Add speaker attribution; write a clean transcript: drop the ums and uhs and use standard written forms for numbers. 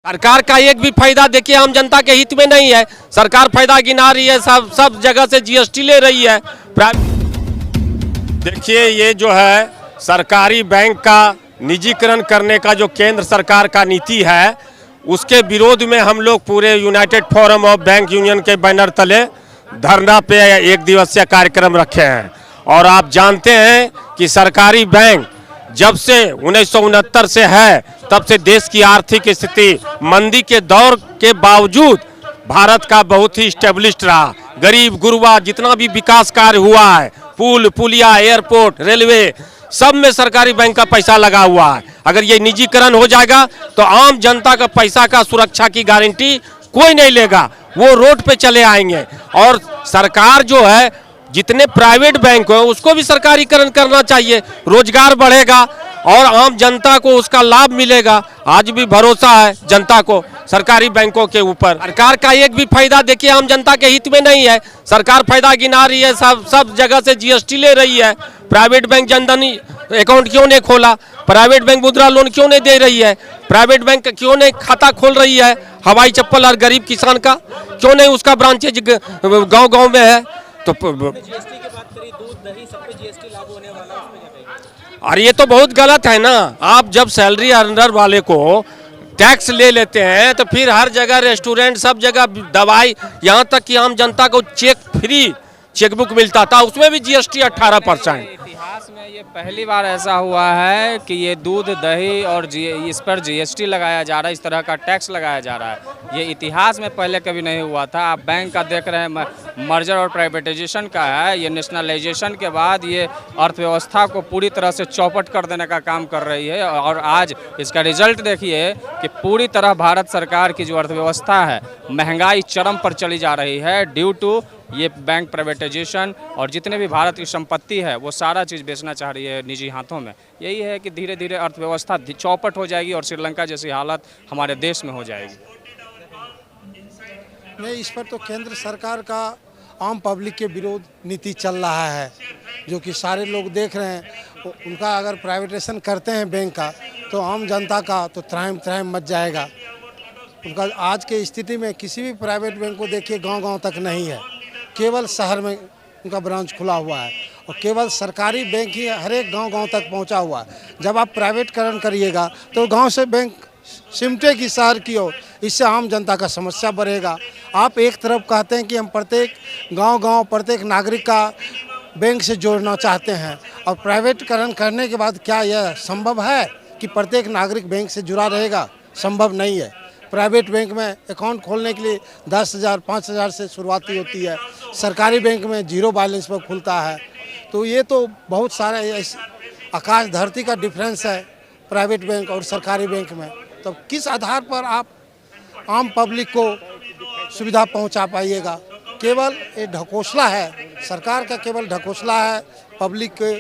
Speaker 1: सरकार का एक भी फायदा देखिए आम जनता के हित में नहीं है। सरकार फायदा गिना रही है, सब जगह से जीएसटी ले रही है। देखिए ये जो है सरकारी बैंक का निजीकरण करने का जो केंद्र सरकार का नीति है, उसके विरोध में हम लोग पूरे United forum of bank union के बैनर तले धरना पे एक दिवसीय कार्यक्रम रखे हैं। और आप जानते हैं कि सरकारी बैंक जब से 1969 से है, तब से देश की आर्थिक स्थिति मंदी के दौर के बावजूद भारत का बहुत ही स्टेब्लिश्ड रहा। गरीब गुरबा जितना भी विकास कार्य हुआ है, पुल पुलिया, एयरपोर्ट, रेलवे, सब में सरकारी बैंक का पैसा लगा हुआ है। अगर ये निजीकरण हो जाएगा तो आम जनता का पैसा का सुरक्षा की गारंटी कोई नहीं लेगा, वो रोड पे चले आएंगे। और सरकार जो है जितने प्राइवेट बैंक हो उसको भी सरकारीकरण करना चाहिए, रोजगार बढ़ेगा और आम जनता को उसका लाभ मिलेगा। आज भी भरोसा है जनता को सरकारी बैंकों के ऊपर। सरकार का एक भी फायदा देखिए आम जनता के हित में नहीं है। सरकार फायदा गिना रही है, सब जगह से जीएसटी ले रही है। प्राइवेट बैंक जनधन अकाउंट क्यों नहीं खोला? प्राइवेट बैंक मुद्रा लोन क्यों नहीं दे रही है? प्राइवेट बैंक क्यों नहीं खाता खोल रही है? हवाई चप्पल और गरीब किसान का क्यों नहीं उसका ब्रांचेज गाँव में है? तो
Speaker 2: जीएसटी की बात करी, दूध दही सब पे जीएसटी लागू होने वाला है, उसमें क्या कहेंगे?
Speaker 1: और ये तो बहुत गलत है ना। आप जब सैलरी अर्नर वाले को टैक्स ले लेते हैं तो फिर हर जगह रेस्टोरेंट, सब जगह दवाई, यहाँ तक कि आम जनता को चेक फ्री चेकबुक मिलता था, उसमें भी जीएसटी 18%।
Speaker 2: इतिहास में ये पहली बार ऐसा हुआ है कि ये दूध दही और इस पर जीएसटी लगाया जा रहा है, इस तरह का टैक्स लगाया जा रहा है। ये इतिहास में पहले कभी नहीं हुआ था। आप बैंक का देख रहे हैं, मर्जर और प्राइवेटाइजेशन का है, ये नेशनलाइजेशन के बाद ये अर्थव्यवस्था को पूरी तरह से चौपट कर देने का काम कर रही है। और आज इसका रिजल्ट देखिए कि पूरी तरह भारत सरकार की जो अर्थव्यवस्था है, महंगाई चरम पर चली जा रही है ड्यू टू ये बैंक प्राइवेटाइजेशन। और जितने भी भारत की संपत्ति है वो सारा चीज़ बेचना चाह रही है निजी हाथों में। यही है कि धीरे धीरे अर्थव्यवस्था चौपट हो जाएगी और श्रीलंका जैसी हालत हमारे देश में हो जाएगी।
Speaker 3: नहीं, इस पर तो केंद्र सरकार का आम पब्लिक के विरोध नीति चल रहा है, जो कि सारे लोग देख रहे हैं। उनका अगर प्राइवेटाइजेशन करते हैं बैंक का तो आम जनता का तो त्राहिम मच जाएगा। उनका आज के स्थिति में किसी भी प्राइवेट बैंक को देखिए गांव-गांव तक नहीं है, केवल शहर में उनका ब्रांच खुला हुआ है और केवल सरकारी बैंक ही हर एक गांव-गांव तक पहुंचा हुआ है। जब आप प्राइवेटकरण करिएगा तो गांव से बैंक सिमटेगी शहर की ओर, इससे आम जनता का समस्या बढ़ेगा। आप एक तरफ कहते हैं कि हम प्रत्येक गांव-गांव प्रत्येक नागरिक का बैंक से जोड़ना चाहते हैं, और प्राइवेटकरण करने के बाद क्या यह संभव है कि प्रत्येक नागरिक बैंक से जुड़ा रहेगा? संभव नहीं है। प्राइवेट बैंक में अकाउंट खोलने के लिए 10,000 5,000 से शुरुआती होती है, सरकारी बैंक में 0 बैलेंस पर खुलता है। तो ये तो बहुत सारा आकाश धरती का डिफरेंस है प्राइवेट बैंक और सरकारी बैंक में। तो किस आधार पर आप आम पब्लिक को सुविधा पहुंचा पाइएगा? केवल ये ढकोसला है, सरकार का केवल ढकोसला है पब्लिक के